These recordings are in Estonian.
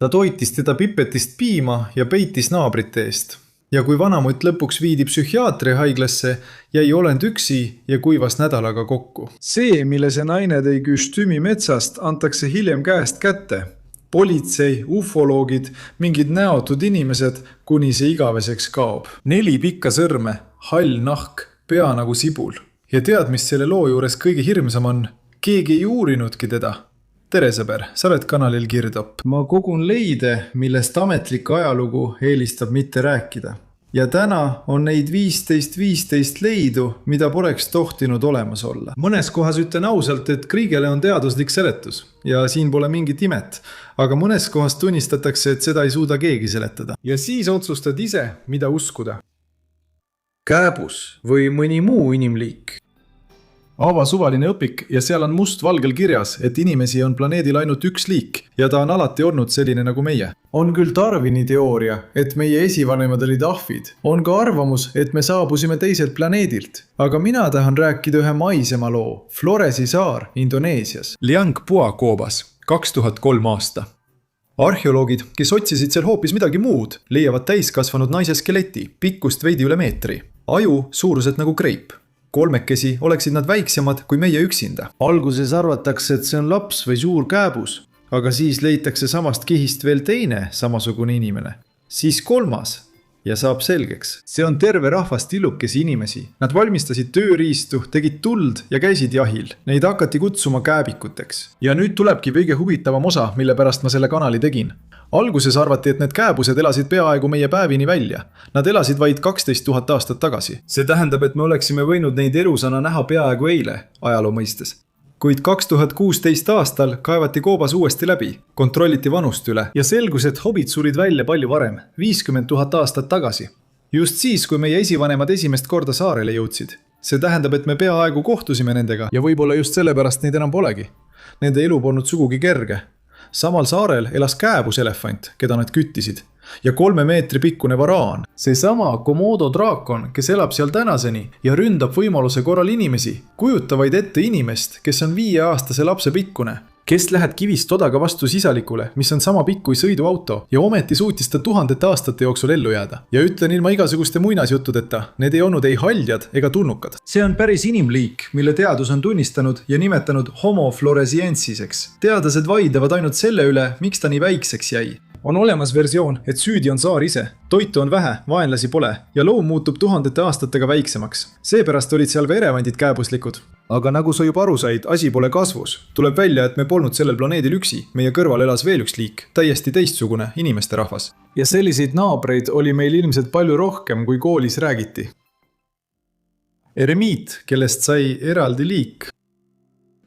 Ta toitis teda pipetist piima ja peitis naabrite eest. Ja kui vanamutt lõpuks viidi psühhiaatri haiglasse, jäi olend üksi ja kuivas nädalaga kokku. See, mille see naine tõi küstüümi metsast, antakse hiljem käest kätte. Politsei, ufoloogid, mingid näotud inimesed, kuni see igaveseks kaob. 4 pikka sõrme, hall nahk, pea nagu sibul. Ja tead, mis selle loo juures kõige hirmsam on? Keegi ei uurinudki teda. Tere sõber, sa oled kanalil Kirdopp. Ma kogun leide, millest ametlik ajalugu eelistab mitte rääkida. Ja täna on neid 15 leidu, mida poleks tohtinud olemas olla. Mõnes kohas ütlen ausalt, et kõigele on teaduslik seletus ja siin pole mingit imet. Aga mõnes kohas tunnistatakse, et seda ei suuda keegi seletada. Ja siis otsustad ise, mida uskuda. Kääbus või mõni muu inimliik. Ava suvaline õpik ja seal on must-valgel kirjas, et inimesi on planeedil ainult üks liik ja ta on alati olnud selline nagu meie. On küll Darwini teooria, et meie esivanemad olid ahvid. On ka arvamus, et me saabusime teiselt planeedilt. Aga mina tahan rääkida ühe maisema loo, Floresi saar Indoneesias. Liang Pua koobas, 2003 aasta. Arheoloogid, kes otsisid seal hoopis midagi muud, leiavad täiskasvanud naise skeleti, pikkust veidi üle meetri. Aju suuruselt nagu kreip. Kolmekesi oleksid nad väiksemad kui meie üksinda. Alguses arvatakse, et see on laps või suur kääbus, aga siis leitakse samast kihist veel teine samasugune inimene. Siis 3. ja saab selgeks. See on terve rahvas tillukesi inimesi. Nad valmistasid tööriistu, tegid tuld ja käisid jahil. Neid hakati kutsuma kääbikuteks. Ja nüüd tulebki kõige huvitavam osa, mille pärast ma selle kanali tegin. Alguses arvati, et need kääbused elasid peaaegu meie päevini välja. Nad elasid vaid 12 000 aastat tagasi. See tähendab, et me oleksime võinud neid elusana näha peaaegu eile, ajaloo mõistes. Kuid 2016 aastal kaevati koobas uuesti läbi, kontrolliti vanust üle ja selgus, et hobid surid välja palju varem, 50 000 aastat tagasi. Just siis, kui meie esivanemad esimest korda saarele jõudsid. See tähendab, et me peaaegu kohtusime nendega ja võib-olla just sellepärast neid enam polegi. Nende elu polnud sugugi kerge. Samal saarel elas kääbuselefant, keda nad küttisid, ja 3 meetri pikkune varaan. See sama Komodo draakon, kes elab seal tänaseni ja ründab võimaluse korral inimesi, kujutavaid ette inimest, kes on 5-aastase lapse pikkune. Kes lähed kivist odaga vastu sisalikule, mis on sama pikk kui sõiduauto ja ometi suutis ta 1000 aastate jooksul ellu jääda. Ja ütlen ilma igasuguste muinasjuttudeta, need ei olnud ei haljad ega tulnukad. See on päris inimliik, mille teadus on tunnistanud ja nimetanud Homo floresiensiseks. Teadlased vaidlevad ainult selle üle, miks ta nii väikseks jäi. On olemas versioon, et süüdi on saar ise. Toitu on vähe, vaenlasi pole ja loom muutub 1000 aastatega väiksemaks. Seepärast olid seal ka erevandid kääbuslikud. Aga nagu sa juba aru said, asi pole kasvus. Tuleb välja, et me polnud sellel planeedil üksi. Meie kõrval elas veel üks liik, täiesti teistsugune inimeste rahvas. Ja selliseid naabreid oli meil ilmselt palju rohkem, kui koolis räägiti. Eremiit, kellest sai eraldi liik.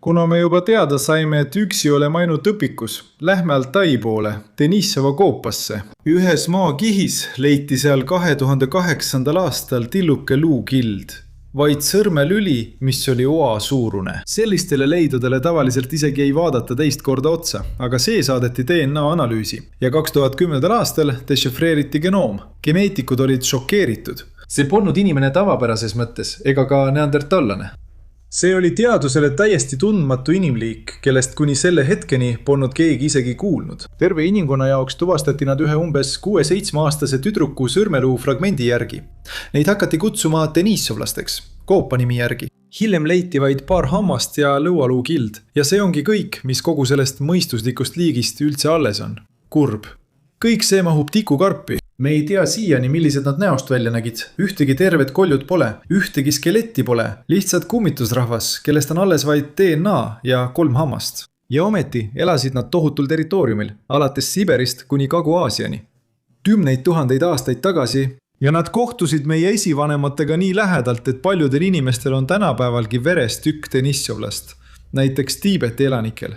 Kuna me juba teada saime, et üksi oleme ainult õpikus, lähme Altai poole, Denissova koopasse. Ühes maakihis leiti seal 2008. aastal tilluke luukild. Vaid sõrmelüli, mis oli oa suurune. Sellistele leidudele tavaliselt isegi ei vaadata teist korda otsa, aga see saadeti DNA analüüsi. Ja 2010. aastal dešifreeriti genoom. Geneetikud olid šokeeritud. See polnud inimene tavapärases mõttes, ega ka neandertallane. See oli teadusele täiesti tundmatu inimliik, kellest kuni selle hetkeni polnud keegi isegi kuulnud. Terve inimkonna jaoks tuvastati nad ühe umbes 6-7-aastase tüdruku sõrmeluu fragmendi järgi. Neid hakati kutsuma denissovlasteks, koopa nimi järgi. Hiljem leiti vaid paar hammast ja lõualuu kild. Ja see ongi kõik, mis kogu sellest mõistuslikust liigist üldse alles on. Kurb. Kõik see mahub tikukarpi. Me ei tea siiani, millised nad näost välja nägid. Ühtegi tervet koljut pole, ühtegi skeletti pole, lihtsalt kummitusrahvas, kellest on alles vaid DNA ja 3 hammast. Ja ometi elasid nad tohutul territooriumil, alates Siberist kuni Kagu-Aasiani. 10 000 aastaid tagasi ja nad kohtusid meie esivanematega nii lähedalt, et paljudel inimestel on tänapäevalgi veres tükk denissovlast, näiteks Tiibeti elanikel.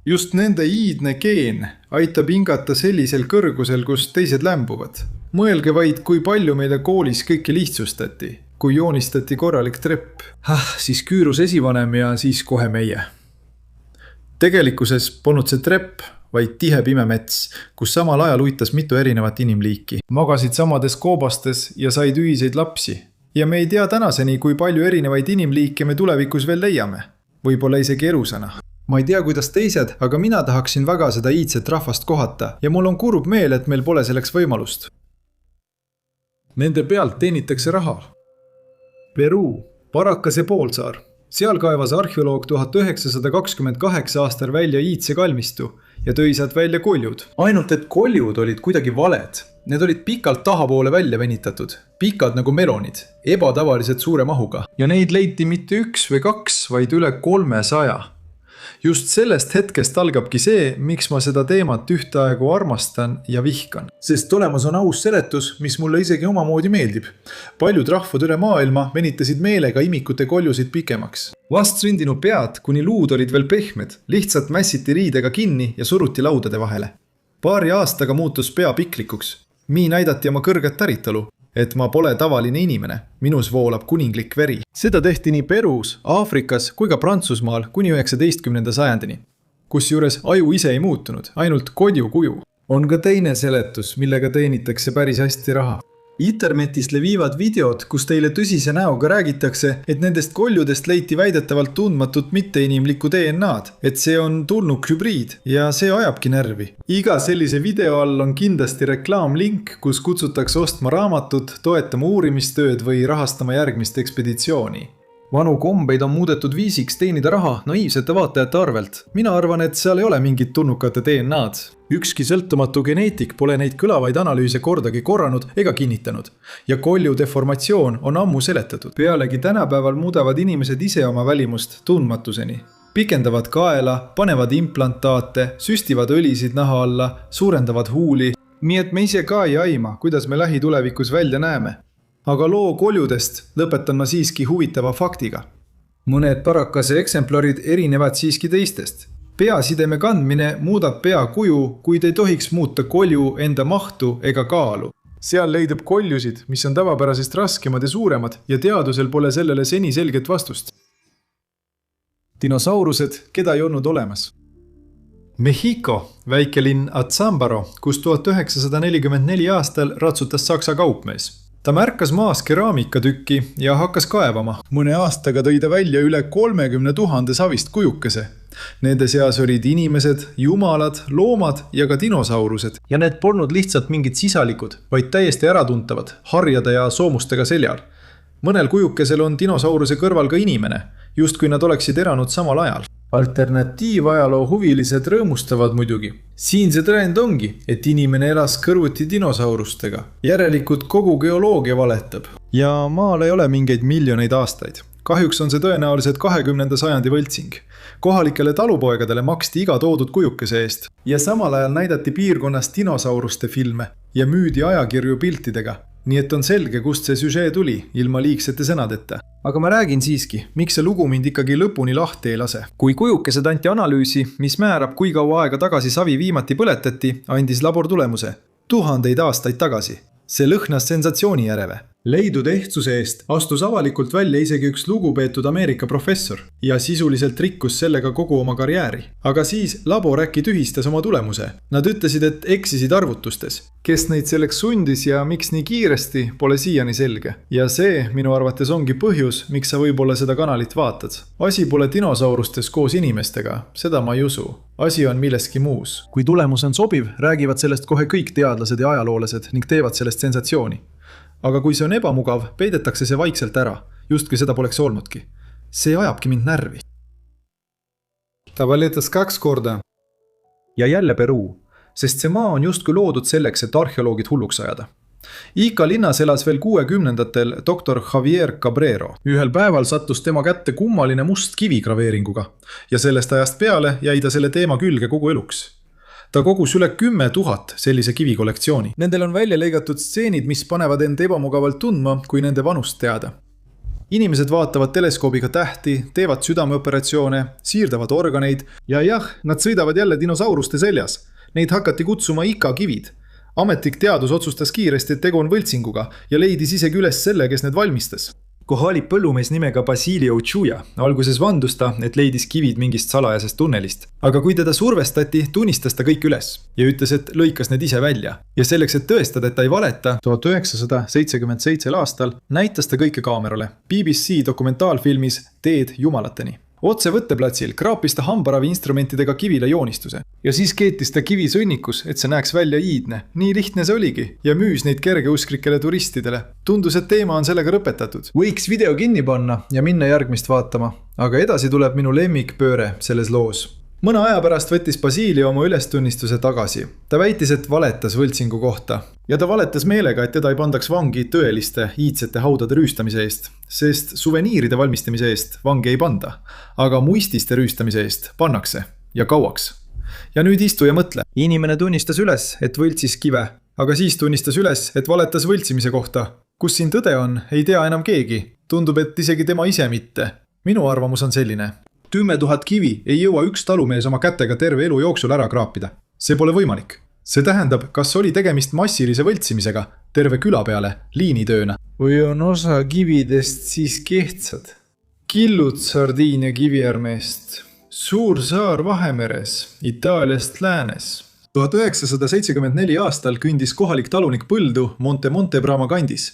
Just nende iidne geen aitab hingata sellisel kõrgusel, kus teised lämbuvad. Mõelge vaid, kui palju meile koolis kõike lihtsustati, kui joonistati korralik trepp. Siis küürus esivanem ja siis kohe meie. Tegelikkuses polnud see trepp, vaid tihe pime mets, kus samal ajal uitas mitu erinevat inimliiki. Magasid samades koobastes ja said ühiseid lapsi. Ja me ei tea tänaseni, kui palju erinevaid inimliike me tulevikus veel leiame. Võib-olla isegi erusana. ma ei tea, kuidas teised, aga mina tahaksin väga seda iidset rahvast kohata ja mul on kurb meel, et meil pole selleks võimalust. Nende pealt teenitakse raha. Peruu, Paracase poolsaar. Seal kaevas arheoloog 1928 aastal välja iidse kalmistu ja tõi sealt välja koljud. Ainult et koljud olid kuidagi valed. Need olid pikalt tahapoole välja venitatud. Pikad nagu melonid, ebatavaliselt suure mahuga. Ja neid leiti mitte 1 või 2, vaid üle 300. Just sellest hetkest algabki see, miks ma seda teemat ühtaegu armastan ja vihkan. Sest olemas on aus seletus, mis mulle isegi omamoodi meeldib. Paljud rahvad üle maailma venitasid meelega imikute koljusid pikemaks. Vastsündinu pead, kuni luud olid veel pehmed, lihtsalt mässiti riidega kinni ja suruti laudade vahele. Paari aastaga muutus pea piklikuks. Mii näidati oma kõrget taritalu, et ma pole tavaline inimene. Minus voolab kuninglik veri. Seda tehti nii Peruus, Aafrikas kui ka Prantsusmaal kuni 19. sajandini. Kusjuures aju ise ei muutunud, ainult kodju kuju. On ka teine seletus, millega teenitakse päris hästi raha. Internetis levivad videod, kus teile tõsise näoga räägitakse, et nendest koljudest leiti väidetavalt tundmatut mitteinimlikku DNA'd, et see on tulnuk hübriid ja see ajabki närvi. Iga sellise video all on kindlasti reklaamlink, kus kutsutakse ostma raamatut, toetama uurimistööd või rahastama järgmist ekspeditsiooni. Vanu kombeid on muudetud viisiks teenida raha naiivsete vaatajate arvelt. Mina arvan, et seal ei ole mingit tulnukate DNA'd. Ükski sõltumatu geneetik pole neid kõlavaid analüüse kordagi korranud ega kinnitanud. Ja kolju deformatsioon on ammu seletatud. Pealegi tänapäeval muudavad inimesed ise oma välimust tundmatuseni. Pikendavad kaela, panevad implantaate, süstivad õlisid naha alla, suurendavad huuli. Nii et me ise ka ei aima, kuidas me lähitulevikus välja näeme. Aga loo koljudest lõpetan ma siiski huvitava faktiga. Mõned Paracase eksemplarid erinevad siiski teistest. Peasideme kandmine muudab pea kuju, kuid ei tohiks muuta kolju enda mahtu ega kaalu. Seal leidub koljusid, mis on tavapärasest raskemad ja suuremad ja teadusel pole sellele seni selget vastust. Dinosaurused, keda ei olnud olemas. Mehhiko, väikelinn Atzambaro, kus 1944 aastal ratsutas Saksa kaupmees. Ta märkas maas keraamikatükki ja hakkas kaevama. Mõne aastaga tõi ta välja üle 30 000 savist kujukese. Nende seas olid inimesed, jumalad, loomad ja ka dinosaurused. Ja need polnud lihtsalt mingid sisalikud, vaid täiesti äratuntavad, harjade ja soomustega seljal. Mõnel kujukesel on dinosauruse kõrval ka inimene, just kui nad oleksid eranud samal ajal. Alternatiivajaloo huvilised rõõmustavad muidugi. Siin see trend ongi, et inimene elas kõrvuti dinosaurustega. Järelikult kogu geoloogia valetab. Ja maal ei ole mingeid miljoneid aastaid. Kahjuks on see tõenäoliselt 20. sajandi võltsing. Kohalikele talupoegadele maksti iga toodud kujukese eest. Ja samal ajal näidati piirkonnas dinosauruste filme ja müüdi ajakirju piltidega. Nii et on selge, kust see süžee tuli, ilma liigsete sõnadeta. Aga ma räägin siiski, miks see lugu mind ikkagi lõpuni lahti ei lase. Kui kujukesed anti analüüsi, mis määrab, kui kaua aega tagasi savi viimati põletati, andis labor tulemuse 1000 aastaid tagasi. See lõhnas sensatsiooni järele. Leidud ehtsuse eest astus avalikult välja isegi üks lugupeetud Ameerika professor ja sisuliselt rikkus sellega kogu oma karjääri. Aga siis labor äkki tühistas oma tulemuse. Nad ütlesid, et eksisid arvutustes. Kes neid selleks sundis ja miks nii kiiresti, pole siiani selge. Ja see minu arvates ongi põhjus, miks sa võib-olla seda kanalit vaatad. Asi pole dinosaurustes koos inimestega, seda ma ei usu. Asi on milleski muus. Kui tulemus on sobiv, räägivad sellest kohe kõik teadlased ja ajaloolased ning teevad sellest sensatsiooni. Aga kui see on ebamugav, peidetakse see vaikselt ära, justkui seda poleks olnudki. See ajabki mind närvi. Ta valetas 2 korda. Ja jälle Peruu, sest see maa on justkui loodud selleks, et arheoloogid hulluks ajada. Ica linnas elas veel 60-ndatel doktor Javier Cabrero. Ühel päeval sattus tema kätte kummaline must kivi graveeringuga ja sellest ajast peale jäi ta selle teema külge kogu eluks. Ta kogus üle 10 000 sellise kivikollektsiooni. Nendel on välja lõigatud stseenid, mis panevad end ebamugavalt tundma, kui nende vanust teada. Inimesed vaatavad teleskoobiga tähti, teevad südameoperatsioone, siirdavad organeid ja jah, nad sõidavad jälle dinosauruste seljas. Neid hakati kutsuma Ica kivid. Ametlik teadus otsustas kiiresti, et tegu on võltsinguga ja leidis isegi üles selle, kes need valmistas. Kohalik põllumees nimega Basilio Uchuja. Alguses vandus ta, et leidis kivid mingist salajasest tunnelist. Aga kui teda survestati, tunnistas ta kõik üles ja ütles, et lõikas need ise välja. Ja selleks, et tõestada, et ta ei valeta, 1977 aastal näitas ta kõike kaamerale BBC dokumentaalfilmis Teed jumalateni. otse võtteplatsil kraapis ta hambaravi instrumentidega kivile joonistuse. Ja siis keetis ta kivi sõnnikus, et see näeks välja iidne. Nii lihtne see oligi ja müüs neid kergeusklikele turistidele. Tundus, et teema on sellega lõpetatud. Võiks video kinni panna ja minna järgmist vaatama. Aga edasi tuleb minu lemmikpööre selles loos. Mõne aja pärast võttis Basilio oma ülestunnistuse tagasi. Ta väitis, et valetas võltsingu kohta. Ja ta valetas meelega, et teda ei pandaks vangi tõeliste iidsete haudade rüüstamise eest, sest suveniiride valmistamise eest vangi ei panda, aga muististe rüüstamise eest pannakse ja kauaks. Ja nüüd istu ja mõtle. Inimene tunnistas üles, et võltsis kive, aga siis tunnistas üles, et valetas võltsimise kohta. Kus siin tõde on, ei tea enam keegi. Tundub, et isegi tema ise mitte. Minu arvamus on selline. 10 000 kivi ei jõua üks talumees oma kätega terve elu jooksul ära kraapida. See pole võimalik. See tähendab, kas oli tegemist massilise võltsimisega terve küla peale liinitööna. Või on osa kividest siis kehtsad? Killud Sardiinia kiviarmeest. Suur saar Vahemeres, Itaaliast läänes. 1974 aastal kündis kohalik talunik põldu Monte Brama kandis.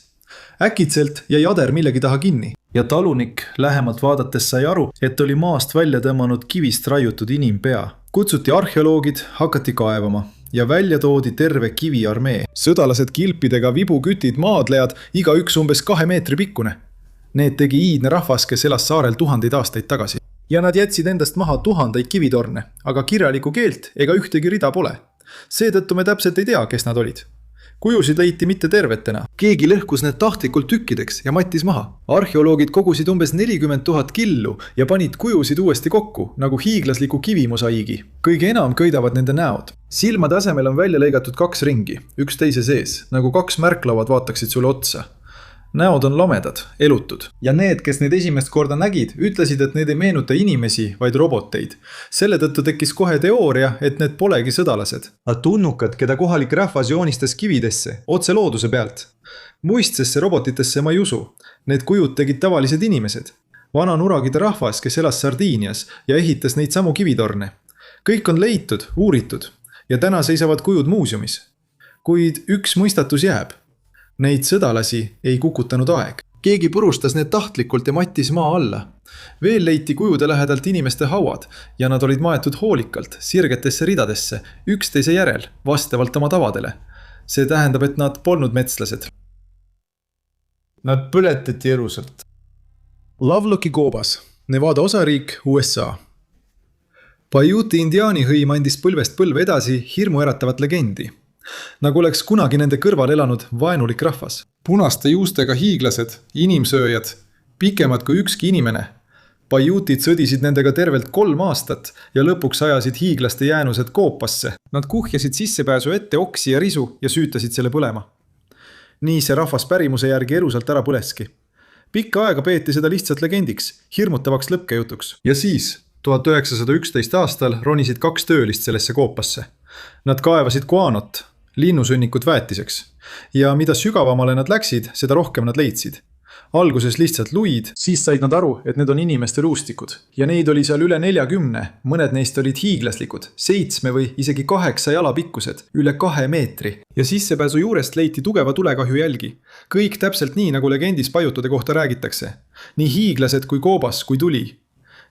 Äkitselt jäi ader millegi taha kinni. Ja talunik lähemalt vaadates sai aru, et oli maast välja tõmmanud kivist raiutud inimpea. Kutsuti arheoloogid, hakati kaevama ja välja toodi terve kiviarmee. Sõdalased kilpidega, vibukütid, maadlejad, iga üks umbes 2 meetri pikkune. Need tegi iidne rahvas, kes elas saarel 1000 aastaid tagasi. Ja nad jätsid endast maha 1000 kivitorne, aga kirjalikku keelt ega ühtegi rida pole. Seetõttu me täpselt ei tea, kes nad olid. Kujusid leiti mitte tervetena. Keegi lõhkus need tahtlikult tükkideks ja mattis maha. Arheoloogid kogusid umbes 40 000 killu ja panid kujusid uuesti kokku, nagu hiiglasliku kivimosaiigi. Kõige enam köidavad nende näod. Silmade asemel on välja lõigatud 2 ringi, üks teise sees, nagu 2 märklauad vaataksid sulle otsa. Näod on lamedad, elutud. Ja need, kes neid esimest korda nägid, ütlesid, et need ei meenuta inimesi, vaid roboteid. Selle tõttu tekkis kohe teooria, et need polegi sõdalased. Nad tunnukad, keda kohalik rahvas joonistas kividesse, otse looduse pealt. Muistsesse robotitesse ma ei usu. Need kujud tegid tavalised inimesed. Vana nuragide rahvas, kes elas Sardiinias ja ehitas neid samu kivitorne. Kõik on leitud, uuritud ja täna seisavad kujud muuseumis. Kuid üks mõistatus jääb. Neid sõdalasi ei kukutanud aeg. Keegi purustas need tahtlikult ja mattis maa alla. Veel leiti kujude lähedalt inimeste hauad ja nad olid maetud hoolikalt, sirgetesse ridadesse, üksteise järel, vastavalt oma tavadele. See tähendab, et nad polnud metslased. Nad põletati erusalt. Lovelocki koobas, Nevada osariik, USA. Paiute indiaani hõim andis põlvest põlve edasi hirmu äratavat legendi. Nagu oleks kunagi nende kõrval elanud vaenulik rahvas. Punaste juustega hiiglased, inimsööjad, pikemad kui ükski inimene. Paiutid sõdisid nendega tervelt 3 aastat ja lõpuks ajasid hiiglaste jäänused koopasse. Nad kuhjasid sissepääsu ette oksi ja risu ja süütasid selle põlema. Nii see rahvas pärimuse järgi erusalt ära põleski. Pikka aega peeti seda lihtsalt legendiks, hirmutavaks lõpkejutuks. Ja siis 1911 aastal ronisid 2 töölist sellesse koopasse. Nad kaevasid guanot, linnusünnikut väetiseks. Ja mida sügavamale nad läksid, seda rohkem nad leidsid. Alguses lihtsalt luid, siis said nad aru, et need on inimeste luustikud. Ja neid oli seal üle 40, mõned neist olid hiiglaslikud, 7 või isegi 8 jala pikkused, üle 2 meetri. Ja sissepääsu juurest leiti tugeva tulekahju jälgi. Kõik täpselt nii, nagu legendis paiutude kohta räägitakse. Nii hiiglased kui koobas kui tuli.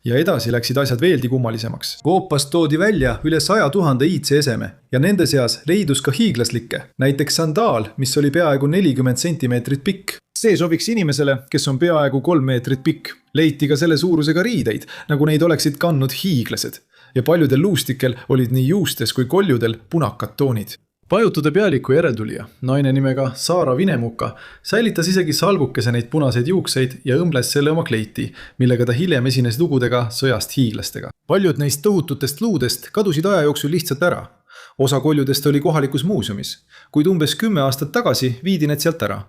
Ja edasi läksid asjad veeldi kummalisemaks. Koopast toodi välja üle 100 000 iidse eseme ja nende seas leidus ka hiiglaslikke. Näiteks sandaal, mis oli peaaegu 40 sentimeetrit pikk. See sobiks inimesele, kes on peaaegu 3 meetrit pikk. Leiti ka selle suurusega riideid, nagu neid oleksid kandnud hiiglased. Ja paljudel luustikel olid nii juustes kui koljudel punakad toonid. Pajutude pealiku järeltulija, naine nimega Saara Vinemuka, säilitas isegi salgukese neid punaseid juukseid ja õmbles selle oma kleiti, millega ta hiljem esines lugudega sõjast hiiglastega. Paljud neist tõhututest luudest kadusid aja jooksul lihtsalt ära. Osa koljudest oli kohalikus muuseumis, kuid umbes 10 aastat tagasi viidi need sealt ära.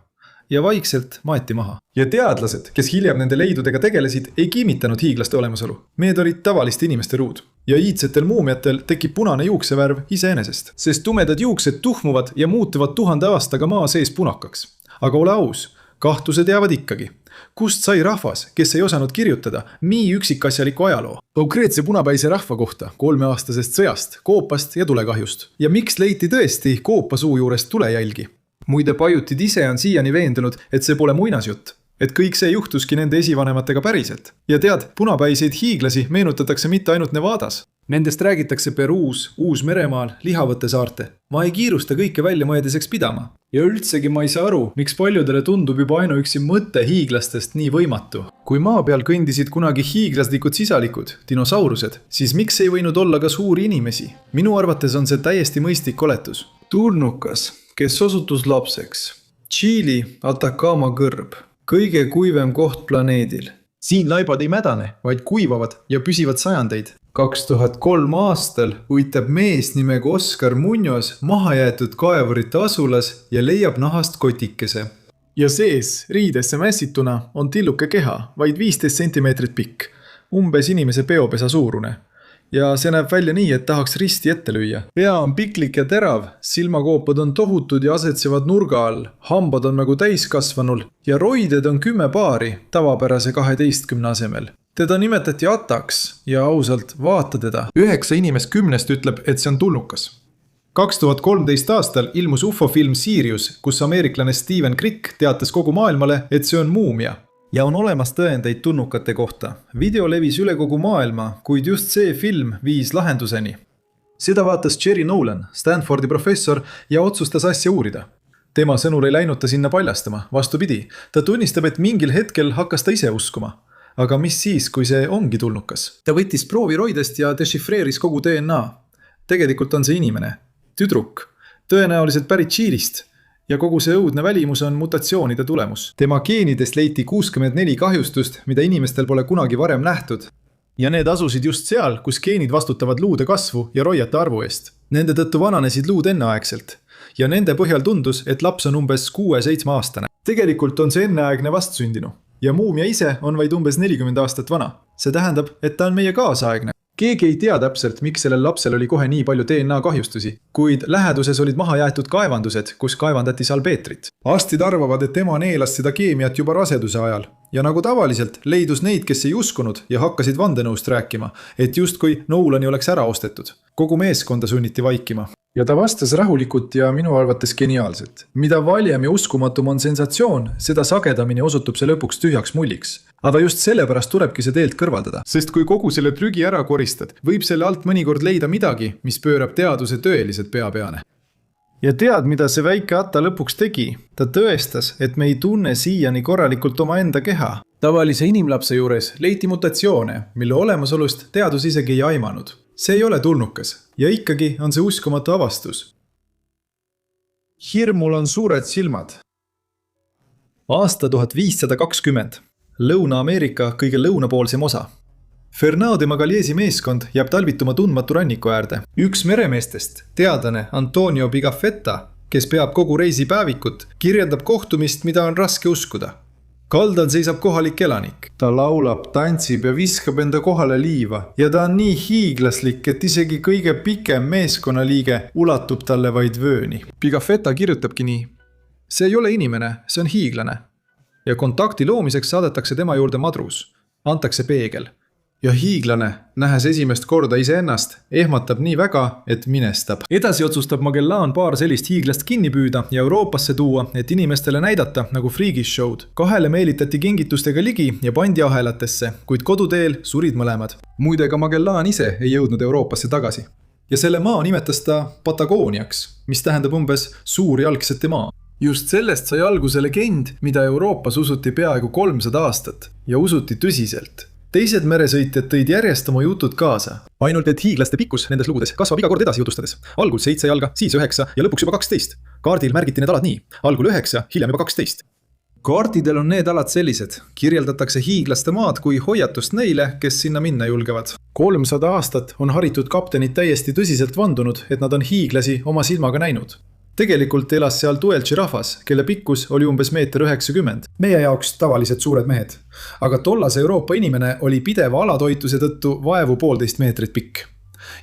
Ja vaikselt maeti maha. Ja teadlased, kes hiljem nende leidudega tegelesid, ei kiimitanud hiiglaste olemasolu. Need olid tavaliste inimeste ruud. Ja iidsetel muumiatel tekib punane juuksevärv iseenesest. Sest tumedad juuksed tuhmuvad ja muutuvad 1000 aastaga maa sees punakaks. Aga ole aus, kahtlused jäävad ikkagi. Kust sai rahvas, kes ei osanud kirjutada nii üksikasjaliku ajaloo? Konkreetse punapäise rahva kohta 3-aastasest sõjast, koopast ja tulekahjust. Ja miks leiti tõesti koopa suu juurest tulejälgi? Muide, paiutid ise on siiani veendunud, et see pole muinasjutt, et kõik see juhtuski nende esivanematega päriselt. Ja tead, punapäiseid hiiglasi meenutatakse mitte ainult Nevadas. Nendest räägitakse Peruus, Uus-Meremaal, Lihavõtte saarte. Ma ei kiirusta kõike välja mõeldiseks pidama. Ja üldsegi ma ei saa aru, miks paljudele tundub juba ainuüksi mõtte hiiglastest nii võimatu. Kui maa peal kõndisid kunagi hiiglaslikud sisalikud, dinosaurused, siis miks ei võinud olla ka suuri inimesi? Minu arvates on see täiesti mõistlik oletus. Tulnukas, kes osutus lapseks. Tšiili Atacama kõrb. Kõige kuivem koht planeedil. Siin laibad ei mädane, vaid kuivavad ja püsivad sajandeid. 2003 aastal uitab mees nimega Oscar Munoz mahajäetud kaevurite asulas ja leiab nahast kotikese. Ja sees, riidesse mässituna, on tilluke keha, vaid 15 sentimeetrit pikk, umbes inimese peopesa suurune. Ja see näeb välja nii, et tahaks risti ette lüüa. Pea on piklik ja terav, silmakoopad on tohutud ja asetsevad nurga all, hambad on nagu täiskasvanul ja roided on 10 paari, tavapärase 12 asemel. Teda nimetati Ataks ja ausalt vaata teda. 9 inimest 10 ütleb, et see on tulnukas. 2013 aastal ilmus UFO-film Sirius, kus ameeriklane Steven Crick teatas kogu maailmale, et see on muumia. Ja on olemas tõendeid tulnukate kohta. Video levis üle kogu maailma, kuid just see film viis lahenduseni. Seda vaatas Jerry Nolan, Stanfordi professor, ja otsustas asja uurida. Tema sõnul ei läinud ta sinna paljastama, vastupidi. Ta tunnistab, et mingil hetkel hakkas ta ise uskuma. Aga mis siis, kui see ongi tulnukas? Ta võttis proovi roidest ja dešifreeris kogu DNA. Tegelikult on see inimene. Tüdruk. Tõenäoliselt pärit Tšiilist. Ja kogu see õudne välimus on mutatsioonide tulemus. Tema geenidest leiti 64 kahjustust, mida inimestel pole kunagi varem nähtud. Ja need asusid just seal, kus geenid vastutavad luude kasvu ja roiate arvu eest. Nende tõttu vananesid luud enneaegselt. Ja nende põhjal tundus, et laps on umbes 6-7 aastane. Tegelikult on see enneaegne vastsündinu. Ja muumia ise on vaid umbes 40 aastat vana. See tähendab, et ta on meie kaasaegne. Keegi ei tea täpselt, miks sellel lapsel oli kohe nii palju DNA kahjustusi, kuid läheduses olid maha jäetud kaevandused, kus kaevandati salpeetrit. Arstid arvavad, et tema neelas seda keemiat juba raseduse ajal. Ja nagu tavaliselt leidus neid, kes ei uskunud ja hakkasid vandenõust rääkima, et justkui Nolani oleks ära ostetud. Kogu meeskonda sunniti vaikima. Ja ta vastas rahulikult ja minu arvates geniaalselt. Mida valjem ja uskumatum on sensatsioon, seda sagedamini osutub see lõpuks tühjaks mulliks. Aga just sellepärast tulebki see teelt kõrvaldada. Sest kui kogu selle prügi ära koristad, võib selle alt mõnikord leida midagi, mis pöörab teaduse tõeliselt pea peane. Ja tead, mida see väike Atta lõpuks tegi? Ta tõestas, et me ei tunne siiani korralikult oma enda keha. Tavalise inimlapse juures leiti mutatsioone, mille olemasolust teadus isegi ei aimanud. See ei ole tulnukas ja ikkagi on see uskumatu avastus. Hirmul on suured silmad. Aasta 1520. Lõuna-Ameerika kõige lõunapoolsem osa. Fernão de Magallesi meeskond jääb talvituma tundmatu ranniku äärde. Üks meremeestest, teadlane Antonio Pigafetta, kes peab kogu reisi päevikut, kirjeldab kohtumist, mida on raske uskuda. Kaldal seisab kohalik elanik. Ta laulab, tantsib ja viskab enda kohale liiva. Ja ta on nii hiiglaslik, et isegi kõige pikem meeskonnaliige ulatub talle vaid vööni. Pigafetta kirjutabki nii. See ei ole inimene, see on hiiglane. Ja kontakti loomiseks saadetakse tema juurde madrus. Antakse peegel. Ja hiiglane, nähes esimest korda iseennast, ehmatab nii väga, et minestab. Edasi otsustab Magellan paar sellist hiiglast kinni püüda ja Euroopasse tuua, et inimestele näidata nagu Freakish Show'd. 2 meelitati kingitustega ligi ja pandi ahelatesse, kuid koduteel surid mõlemad. Muide ka Magellan ise ei jõudnud Euroopasse tagasi. Ja selle maa nimetas ta Patagooniaks, mis tähendab umbes suur jalgsete maa. Just sellest sai alguse legend, mida Euroopas usuti peaaegu 300 aastat ja usuti tõsiselt. Teised meresõitjad tõid järjest oma jutud kaasa. Ainult et hiiglaste pikkus nendes lugudes kasvab iga kord edasi jutustades. Algul 7 jalga, siis 9 ja lõpuks juba 12. Kaardil märgiti need alad nii. Algul 9, hiljem juba 12. Kaartidel on need alad sellised. Kirjeldatakse hiiglaste maad kui hoiatust neile, kes sinna minna julgevad. 300 aastat on haritud kaptenid täiesti tõsiselt vandunud, et nad on hiiglasi oma silmaga näinud. Tegelikult elas seal Tueltši rahvas, kelle pikkus oli umbes 1,90 m. Meie jaoks tavalised suured mehed. Aga tollase Euroopa inimene oli pideva alatoituse tõttu vaevu 1,5 meetrit pikk.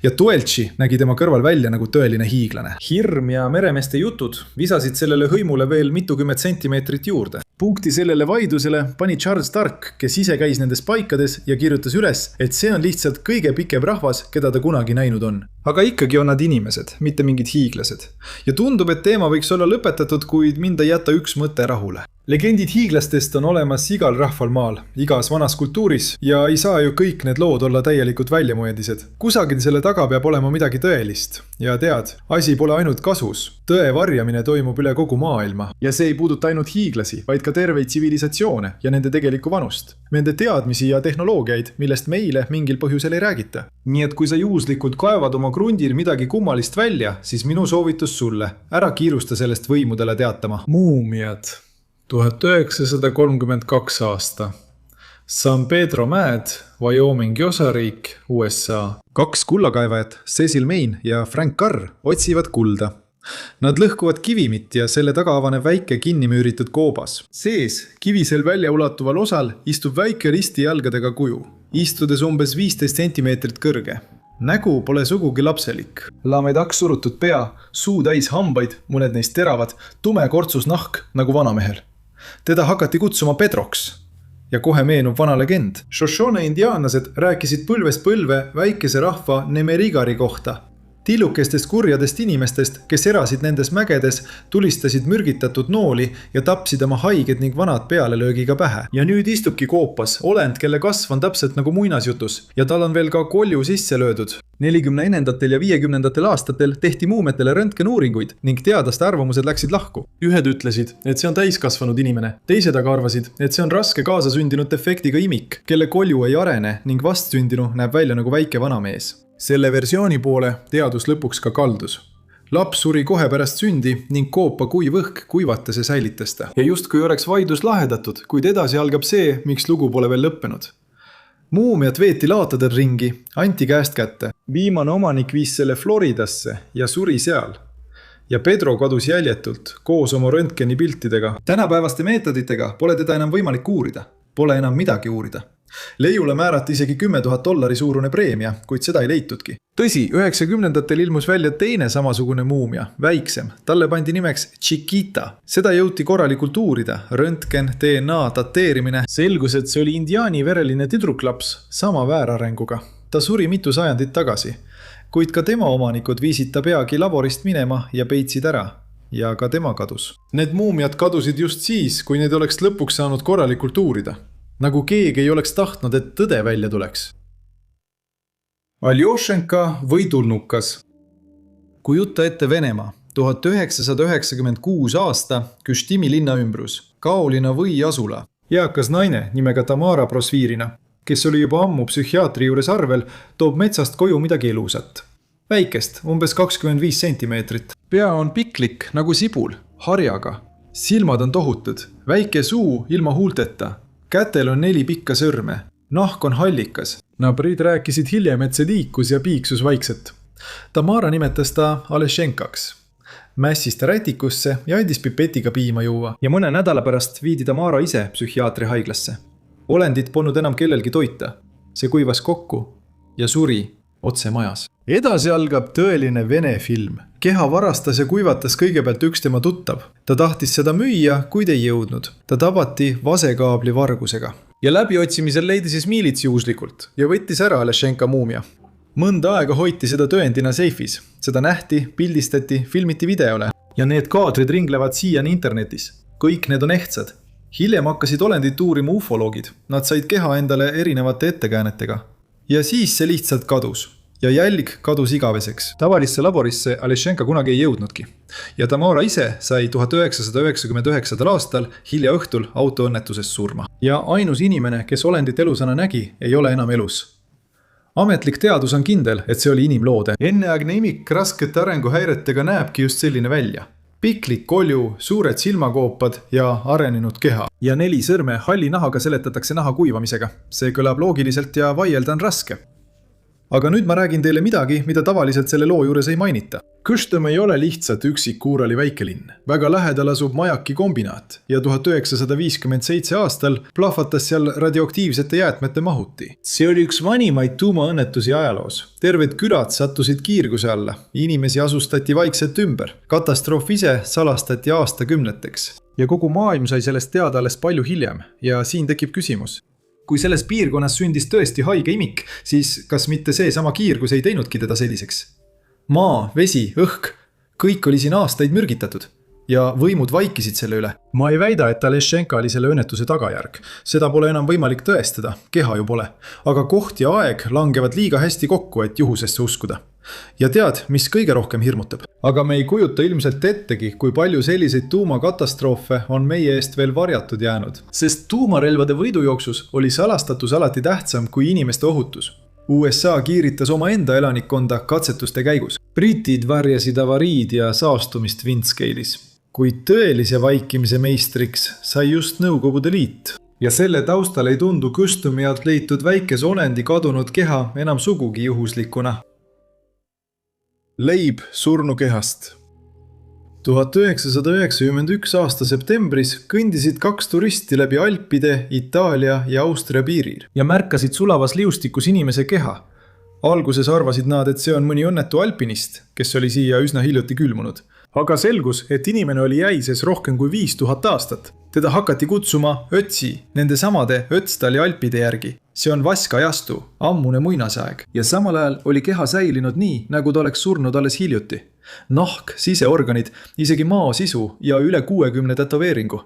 Ja Tueltši nägi tema kõrval välja nagu tõeline hiiglane. Hirm ja meremeeste jutud visasid sellele hõimule veel mitukümmend sentimeetrit juurde. Punkti sellele vaidlusele pani Charles Stark, kes ise käis nendes paikades ja kirjutas üles, et see on lihtsalt kõige pikem rahvas, keda ta kunagi näinud on. aga ikkagi on nad inimesed, mitte mingid hiiglased. Ja tundub, et teema võiks olla lõpetatud, kuid mind ei jäta üks mõte rahule. Legendid hiiglastest on olemas igal rahval maal, igas vanas kultuuris ja ei saa ju kõik need lood olla täielikult väljamõeldised. Kusagil selle taga peab olema midagi tõelist. Ja tead, asi pole ainult kasus. Tõe varjamine toimub üle kogu maailma. Ja see ei puuduta ainult hiiglasi, vaid ka terveid tsivilisatsioone ja nende tegelikku vanust. Nende teadmisi ja tehnoloogiaid, millest meile mingil põhjusel ei räägita. Nii et kui sa juhuslikult kaevad oma krundil midagi kummalist välja, siis minu soovitus sulle. Ära kiirusta sellest võimudele teatama. Muumiad. 1932 aasta. San Pedro mäed, Wyomingi osariik, USA. 2 kullakaevajat, Cecil Maine ja Frank Carr, otsivad kulda. Nad lõhkuvad kivimit ja selle taga avaneb väike kinnimüüritud koobas. Sees, kivisel väljaulatuval osal, istub väike ristijalgadega kuju, istudes umbes 15 sentimeetrit kõrge. Nägu pole sugugi lapselik. Lamedaks surutud pea, suu täis hambaid, mõned neist teravad, tume kortsus nahk nagu vanamehel. Teda hakati kutsuma Pedroks ja kohe meenub vana legend. Shoshone indiaanlased rääkisid põlvest põlve väikese rahva Nemerigari kohta. Tillukestest kurjadest inimestest, kes erasid nendes mägedes, tulistasid mürgitatud nooli ja tapsid oma haiged ning vanad pealelöögiga pähe. Ja nüüd istubki koopas olend, kelle kasv on täpselt nagu muinasjutus ja tal on veel ka kolju sisse löödud. 40. ja 50. aastatel tehti muumetele röntgenuuringuid ning teadlaste arvamused läksid lahku. Ühed ütlesid, et see on täiskasvanud inimene. Teised aga arvasid, et see on raske kaasasündinud defektiga imik, kelle kolju ei arene ning vastsündinu näeb välja nagu väike vanamees. Selle versiooni poole teadus lõpuks ka kaldus. Laps suri kohe pärast sündi ning koopa kuiv õhk kuivatas ja säilitas ta. Ja justkui oleks vaidlus lahendatud, kuid edasi algab see, miks lugu pole veel lõppenud. Muumiat veeti laatadel ringi, anti käest kätte. Viimane omanik viis selle Floridasse ja suri seal. Ja Pedro kadus jäljetult koos oma röntgeni piltidega. Tänapäevaste meetoditega pole teda enam võimalik uurida. Pole enam midagi uurida. Leiule määrati isegi $10,000 suurune preemia, kuid seda ei leitudki. Tõsi, 90-ndatel ilmus välja teine samasugune muumia, väiksem. Talle pandi nimeks Chiquita. Seda jõuti korralikult uurida. Röntgen, DNA, dateerimine. Selgus, et see oli indiaani vereline tüdruklaps sama väärarenguga. Ta suri mitu sajandit tagasi. Kuid ka tema omanikud viisid ta peagi laborist minema ja peitsid ära. Ja ka tema kadus. Need muumiad kadusid just siis, kui need oleks lõpuks saanud korralikult uurida. Nagu keegi ei oleks tahtnud, et tõde välja tuleks. Aljošenka või tulnukas. Kujuta ette Venemaa. 1996 aasta, Küstimi linna ümbrus. Kaolina või asula. Eakas naine nimega Tamara Prosvirina, kes oli juba ammu psühhiaatri juures arvel, toob metsast koju midagi elusat. Väikest, umbes 25 sentimeetrit. Pea on piklik nagu sibul, harjaga. Silmad on tohutud, väike suu ilma huulteta. Kätel on 4 pikka sõrme. Nahk on hallikas. Nabrid rääkisid hiljem, et see liikus ja piiksus vaikselt. Tamara nimetas ta Alešenkaks. Mässis ta rätikusse ja andis pipetiga piima juua. Ja mõne nädala pärast viidi Tamara ise psühhiaatri haiglasse. Olendit polnud enam kellelgi toita. See kuivas kokku ja suri otse majas. Edasi algab tõeline vene film. Keha varastas ja kuivatas kõigepealt üks tema tuttav. Ta tahtis seda müüa, kuid ei jõudnud. Ta tabati vasekaabli vargusega. Ja läbiotsimisel leidi siis miilits juhuslikult ja võttis ära Alešenka muumia. Mõnda aega hoiti seda tõendina seifis. Seda nähti, pildistati, filmiti videole. Ja need kaadrid ringlevad siiani internetis. Kõik need on ehtsad. Hiljem hakkasid olendit uurima ufoloogid. Nad said keha endale erinevate ettekäänetega. Ja siis see lihtsalt kadus. Ja jälg kadus igaveseks. Tavalisse laborisse Alešenka kunagi ei jõudnudki. Ja Tamara ise sai 1999. aastal hilja õhtul autoõnnetuses surma. Ja ainus inimene, kes olendit elusana nägi, ei ole enam elus. Ametlik teadus on kindel, et see oli inimloode. Enneaegne imik raskete arenguhäiretega näebki just selline välja. Piklik kolju, suured silmakoopad ja arenenud keha. Ja 4 sõrme halli nahaga seletatakse naha kuivamisega. See kõlab loogiliselt ja vaielda on raske. Aga nüüd ma räägin teile midagi, mida tavaliselt selle loo juures ei mainita. Kõstum ei ole lihtsalt üksik Uurali väikelinn. Väga lähedal asub Majaki kombinaat ja 1957 aastal plahvatas seal radioaktiivsete jäätmete mahuti. See oli üks vanimaid tuumaõnnetusi ajaloos. Terved külad sattusid kiirguse alla. Inimesi asustati vaikselt ümber. Katastroof ise salastati aastakümneteks. Ja kogu maailm sai sellest teada alles palju hiljem. Ja siin tekib küsimus. Kui selles piirkonnas sündis tõesti haige imik, siis kas mitte see sama kiirgus ei teinudki teda selliseks? maa, vesi, õhk, kõik oli siin aastaid mürgitatud ja võimud vaikisid selle üle. Ma ei väida, et Alešenka oli selle õnnetuse tagajärg. Seda pole enam võimalik tõestada, keha ju pole. Aga koht ja aeg langevad liiga hästi kokku, et juhusesse uskuda. Ja tead, mis kõige rohkem hirmutab? Aga me ei kujuta ilmselt ettegi, kui palju selliseid tuumakatastroofe on meie eest veel varjatud jäänud. Sest tuumarelvade võidujooksus oli salastatus alati tähtsam kui inimeste ohutus. USA kiiritas oma enda elanikkonda katsetuste käigus. Britid varjasid avariid ja saastumist Windscale'is. Kuid tõelise vaikimise meistriks sai just Nõukogude Liit. Ja selle taustal ei tundu Custumi alt leitud väikese onendi kadunud keha enam sugugi juhuslikuna. Leib surnukehast. 1991 aasta septembris kõndisid 2 turisti läbi Alpide, Itaalia ja Austria piiril ja märkasid sulavas liustikus inimese keha. Alguses arvasid nad, et see on mõni õnnetu alpinist, kes oli siia üsna hiljuti külmunud. Aga selgus, et inimene oli jäises rohkem kui 5000 aastat. Teda hakati kutsuma Ötsi, nende samade Ötstali Alpide järgi. See on vaskajastu, ammune muinasaeg. Ja samal ajal oli keha säilinud nii, nagu ta oleks surnud alles hiljuti. Nahk, siseorganid, isegi mao sisu ja üle 60 tätoveeringu.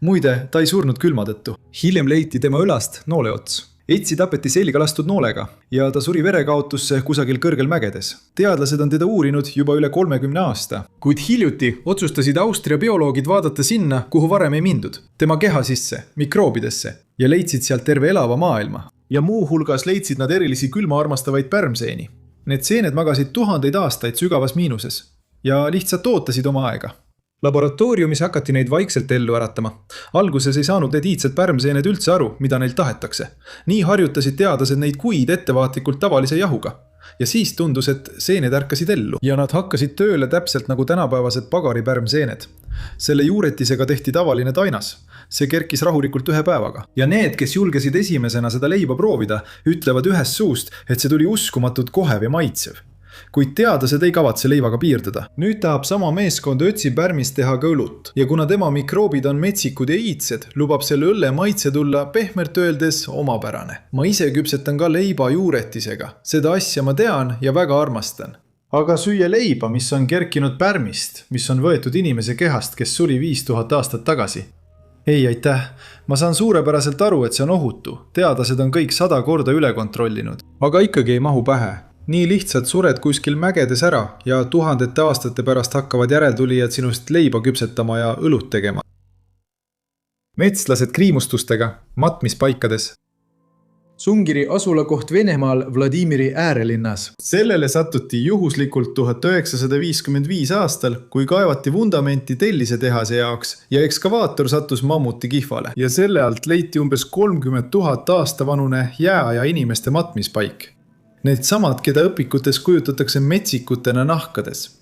Muide, ta ei surnud külma tõttu. Hiljem leiti tema õlast nooleots. Etsi tapeti selga lastud noolega ja ta suri verekaotusse kusagil kõrgel mägedes. Teadlased on teda uurinud juba üle 30 aasta. Kuid hiljuti otsustasid Austria bioloogid vaadata sinna, kuhu varem ei mindud. Tema keha sisse, mikroobidesse ja leidsid sealt terve elava maailma. Ja muu hulgas leidsid nad erilisi külma armastavaid pärmseeni. Need seened magasid 1000 aastaid sügavas miinuses ja lihtsalt ootasid oma aega. Laboratooriumis hakati neid vaikselt ellu äratama. Alguses ei saanud need iidsed pärmseened üldse aru, mida neilt tahetakse. Nii harjutasid teadlased neid kuid ettevaatlikult tavalise jahuga. Ja siis tundus, et seened ärkasid ellu. Ja nad hakkasid tööle täpselt nagu tänapäevased pagaripärmseened. Selle juuretisega tehti tavaline tainas. See kerkis rahulikult 1 päevaga. Ja need, kes julgesid esimesena seda leiba proovida, ütlevad ühest suust, et see tuli uskumatult kohev ja maitsev. Kuid teadlased ei kavatse leivaga piirduda. Nüüd tahab sama meeskond Ötsi pärmist teha ka õlut. Ja kuna tema mikroobid on metsikud ja iidsed, lubab selle õlle maitse tulla pehmelt öeldes omapärane. Ma ise küpsetan ka leiba juuretisega. Seda asja ma tean ja väga armastan. Aga süüa leiba, mis on kerkinud pärmist, mis on võetud inimese kehast, kes suri 5000 aastat tagasi. Ei, aitäh. Ma saan suurepäraselt aru, et see on ohutu. Teadlased on kõik 100 korda üle kontrollinud. Aga ikkagi ei mahu pähe. Nii lihtsalt sured kuskil mägedes ära ja 1000 aastate pärast hakkavad järeltulijad sinust leiba küpsetama ja õlut tegema. Metslased kriimustustega, matmispaikades. Sungiri asulakoht Venemaal Vladimiri äärelinnas. Sellele sattuti juhuslikult 1955 aastal, kui kaevati vundamenti tellisetehase jaoks ja ekskavaator sattus mammuti kihvale. Ja selle alt leiti umbes 30 000 aasta vanune jää ja inimeste matmispaik. Need samad, keda õpikutes kujutatakse metsikutena nahkades.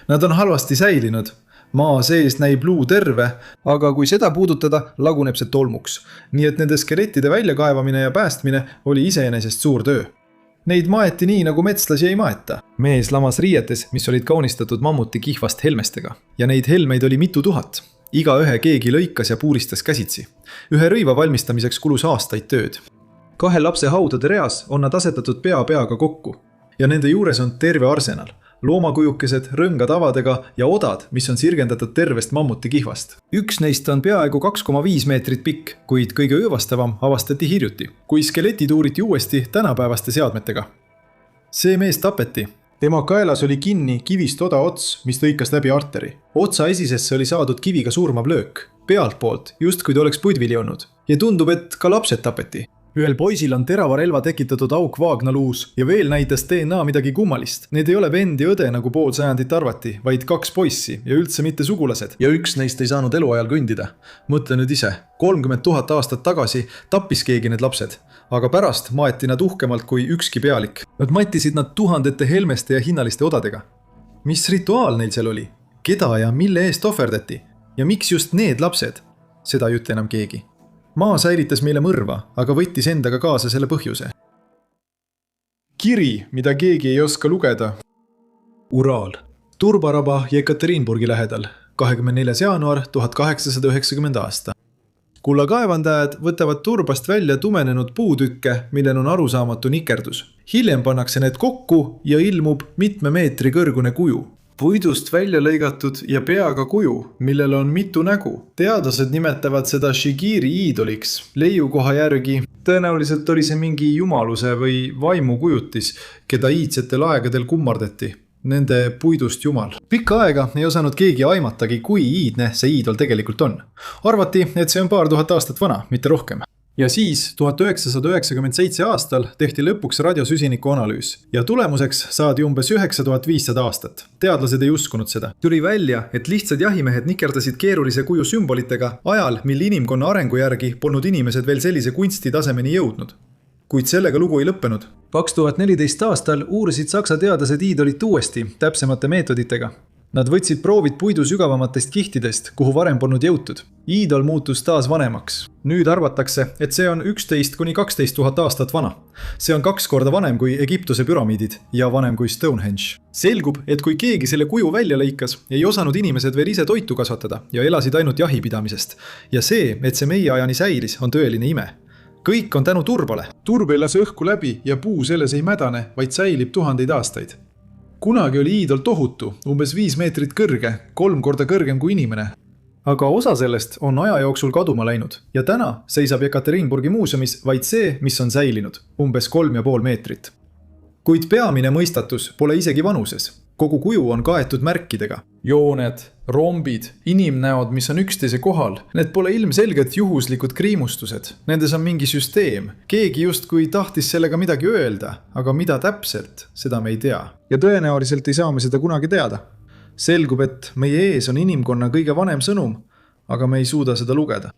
Nad on halvasti säilinud. Maa sees näib luu terve, aga kui seda puudutada, laguneb see tolmuks. Nii et nende skelettide väljakaevamine ja päästmine oli iseenesest suur töö. Neid maeti nii, nagu metslasi ei maeta. Mees lamas riietes, mis olid kaunistatud mammuti kihvast helmestega. Ja neid helmeid oli mitu tuhat. Igaühe keegi lõikas ja puuristas käsitsi. Ühe rõiva valmistamiseks kulus aastaid tööd. 2 lapse haudade reas on nad asetatud pea peaga kokku. Ja nende juures on terve arsenal. Loomakujukesed, rõngad avadega ja odad, mis on sirgendatud tervest mammuti kihvast. Üks neist on peaaegu 2,5 meetrit pikk, kuid kõige öövastavam avastati hiljuti, kui skeletid uuriti uuesti tänapäevaste seadmetega. See mees tapeti. Tema kaelas oli kinni kivist oda ots, mis tõikas läbi arteri. Otsa esisesse oli saadud kiviga surmav löök. Pealtpoolt, just kui ta oleks puidvili olnud. Ja tundub, et ka lapsed tapeti. Ühel poisil on terava relva tekitatud auk vaagnaluus ja veel näitas DNA midagi kummalist. Need ei ole vend ja õde nagu pool sajandit arvati, vaid 2 poissi ja üldse mitte sugulased. Ja üks neist ei saanud eluajal kõndida. Mõtle nüüd ise, 30 000 aastat tagasi tappis keegi need lapsed, aga pärast maeti nad uhkemalt kui ükski pealik. Nad mattisid nad tuhandete helmeste ja hinnaliste odadega. Mis rituaal neil seal oli? Keda ja mille eest ohverdati? Ja miks just need lapsed? Seda ei ütle enam keegi. Maa säilitas meile mõrva, aga võttis endaga kaasa selle põhjuse. Kiri, mida keegi ei oska lugeda. Uraal. Turbaraba Jekaterinburgi lähedal. 24. jaanuar 1890 aasta. kullakaevandajad võtavad turbast välja tumenenud puutükke, millel on arusaamatu nikerdus. Hiljem pannakse need kokku ja ilmub mitme meetri kõrgune kuju. Puidust välja lõigatud ja peaga kuju, millel on mitu nägu. Teadlased nimetavad seda Shigiri iidoliks. Leiukoha järgi tõenäoliselt oli see mingi jumaluse või vaimu kujutis, keda iidsetel aegadel kummardati. Nende puidust jumal. Pikka aega ei osanud keegi aimatagi, kui iidne see iidol tegelikult on. Arvati, et see on paar tuhat aastat vana, mitte rohkem. Ja siis 1997 aastal tehti lõpuks radiosüsiniku analüüs ja tulemuseks saadi umbes 9500 aastat. Teadlased ei uskunud seda. Tuli välja, et lihtsad jahimehed nikerdasid keerulise kuju sümbolitega ajal, mil inimkonna arengu järgi polnud inimesed veel sellise kunsti tasemeni jõudnud. Kuid sellega lugu ei lõppenud. 2014 aastal uurisid saksa teadlased iidolit uuesti täpsemate meetoditega. Nad võtsid proovid puidu sügavamatest kihtidest, kuhu varem polnud jõutud. Iidol muutus taas vanemaks. Nüüd arvatakse, et see on 11 kuni 12 000 aastat vana. See on 2 korda vanem kui Egiptuse püramiidid ja vanem kui Stonehenge. Selgub, et kui keegi selle kuju välja lõikas, ei osanud inimesed veel ise toitu kasvatada ja elasid ainult jahipidamisest. Ja see, et see meie ajani säilis, on tõeline ime. Kõik on tänu turbale. Turb ei lase õhku läbi ja puu selles ei mädane, vaid säilib tuhandeid aastaid. Kunagi oli iidol tohutu, umbes 5 meetrit kõrge, 3 korda kõrgem kui inimene. Aga osa sellest on aja jooksul kaduma läinud ja täna seisab Ekaterinburgi muuseumis vaid see, mis on säilinud, umbes 3,5 meetrit. Kuid peamine mõistatus pole isegi vanuses. Kogu kuju on kaetud märkidega. Jooned, rombid, inimnäod, mis on üksteise kohal. Need pole ilmselgelt juhuslikud kriimustused. Nendes on mingi süsteem. Keegi justkui tahtis sellega midagi öelda, aga mida täpselt, seda me ei tea. Ja tõenäoliselt ei saa me seda kunagi teada. Selgub, et meie ees on inimkonna kõige vanem sõnum, aga me ei suuda seda lugeda.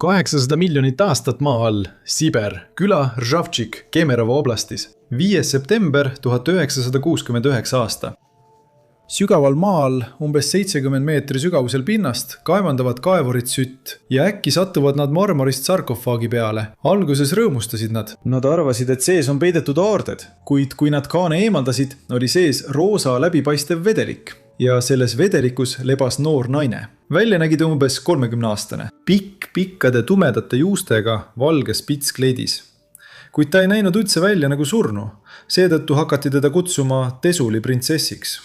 800 miljonit aastat maa all, Siber, küla Ržavtšik, Kemerova oblastis. 5. september 1969 aasta. Sügaval maal, umbes 70 meetri sügavusel pinnast, kaevandavad kaevurid sütt ja äkki satuvad nad marmorist sarkofaagi peale. Alguses rõõmustasid nad. Nad arvasid, et sees on peidetud aarded, kuid kui nad kaane eemaldasid, oli sees roosa läbipaistev vedelik. Ja selles vedelikus lebas noor naine. Välja nägi ta umbes 30-aastane. Pikkade tumedate juustega valges pitskleidis. Kuid ta ei näinud üldse välja nagu surnu. Seetõttu hakati teda kutsuma Tesuli printsessiks.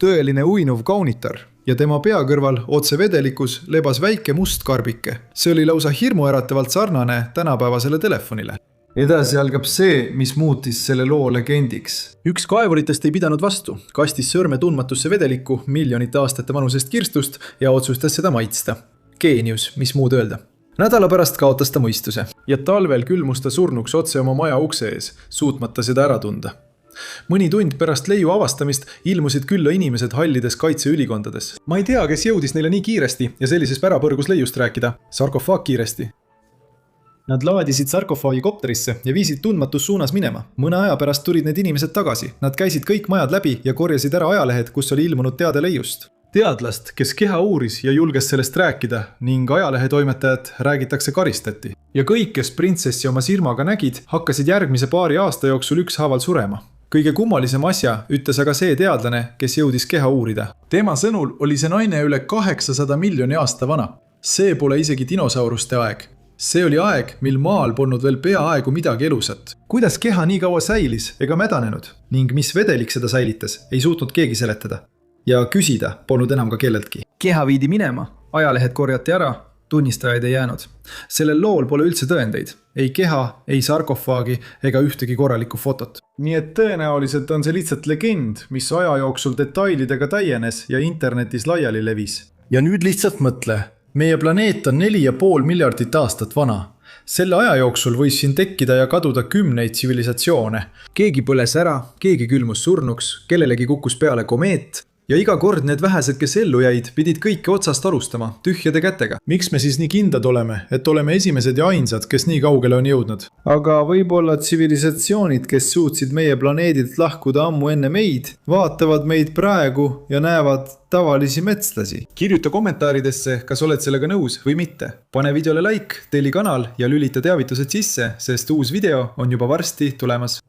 Tõeline uinuv kaunitar ja tema peakõrval otse vedelikus lebas väike must karbike. See oli lausa hirmuäratavalt sarnane tänapäevasele telefonile. Edasi algab see, mis muutis selle loo legendiks. Üks kaevuritest ei pidanud vastu, kastis sõrme tundmatusse vedelikku miljonite aastate vanusest kirstust ja otsustas seda maitsta. Geenius, mis muud öelda. Nädala pärast kaotas ta mõistuse ja talvel külmus ta surnuks otse oma maja ukse ees, suutmata seda ära tunda. Mõni tund pärast leiu avastamist ilmusid külla inimesed hallides kaitseülikondades. Ma ei tea, kes jõudis neile nii kiiresti ja sellises pärapõrgus leiust rääkida. Sarkofaag kiiresti. Nad laadisid sarkofaagi kopterisse ja viisid tundmatus suunas minema. Mõne aja pärast tulid need inimesed tagasi. Nad käisid kõik majad läbi ja korjasid ära ajalehed, kus oli ilmunud teade leiust. Teadlast, kes keha uuris ja julges sellest rääkida ning ajalehe toimetajat räägitakse karistati. Ja kõik, kes printsessi oma silmaga nägid, hakkasid järgmise paari aasta jooksul ükshaaval surema. Kõige kummalisem asja ütles aga see teadlane, kes jõudis keha uurida. Tema sõnul oli see naine üle 800 miljoni aasta vana. See pole isegi dinosauruste aeg. See oli aeg, mil maal polnud veel peaaegu midagi elusat. Kuidas keha nii kaua säilis ega mädanenud ning mis vedelik seda säilitas, ei suutnud keegi seletada. Ja küsida polnud enam ka kelleltki. Keha viidi minema, ajalehed korjati ära, tunnistajaid ei jäänud. Sellel lool pole üldse tõendeid. Ei keha, ei sarkofaagi ega ühtegi korralikku fotot. Nii et tõenäoliselt on see lihtsalt legend, mis aja jooksul detailidega täienes ja internetis laiali levis. Ja nüüd lihtsalt mõtle. Meie planeet on 4,5 miljardit aastat vana. Selle aja jooksul võis siin tekkida ja kaduda 10 tsivilisatsioone. Keegi põles ära, keegi külmus surnuks, kellelegi kukkus peale komeet. Ja iga kord need vähesed, kes ellu jäid, pidid kõike otsast alustama, tühjade kätega. Miks me siis nii kindlad oleme, et oleme esimesed ja ainsad, kes nii kaugele on jõudnud? Aga võib-olla tsivilisatsioonid, kes suutsid meie planeedilt lahkuda ammu enne meid, vaatavad meid praegu ja näevad tavalisi metslasi. Kirjuta kommentaaridesse, kas oled sellega nõus või mitte. Pane videole like, telli kanal ja lülita teavitused sisse, sest uus video on juba varsti tulemas.